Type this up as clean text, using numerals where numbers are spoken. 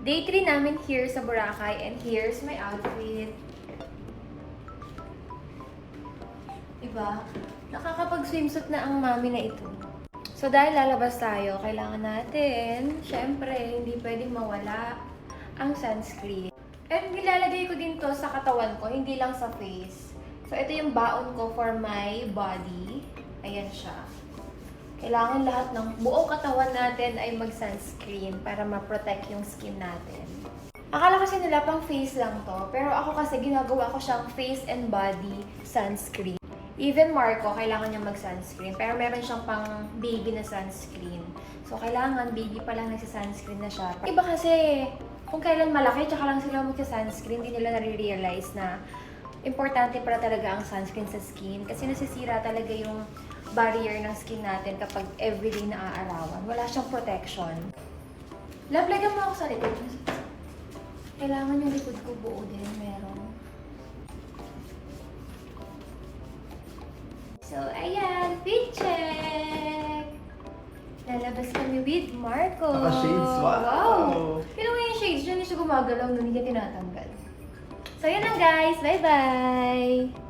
Day 3 namin here sa Boracay and here's my outfit. Diba? Nakakapag-swimsuit na ang mami na ito. So dahil lalabas tayo, kailangan natin, syempre, hindi pwedeng mawala ang sunscreen. And nilalagay ko din to sa katawan ko, hindi lang sa face. So ito yung baon ko for my body. Ayan siya. Kailangan lahat ng buong katawan natin ay mag-sunscreen para ma-protect yung skin natin. Akala kasi nila pang face lang to, pero ako kasi ginagawa ko siyang face and body sunscreen. Even Marco, kailangan niya mag-sunscreen, pero meron siyang pang baby na sunscreen. So kailangan baby pa lang nagsa-sunscreen na siya. Iba kasi, kung kailan malaki, tsaka lang sila magsa-sunscreen, hindi nila nare-realize na importante para talaga ang sunscreen sa skin. Kasi nasisira talaga yung barrier ng skin natin kapag everyday na aarawan. Wala siyang protection. Love, lagyan mo ako sa likod. Kailangan yung likod ko buo din, meron. So, ayan, fit check! Lalabas kami with Marco. Naka-shades, wow! Pero yung shades, dyan siya gumagalaw, hindi niya tinatanggal. So, yun lang guys. Bye-bye!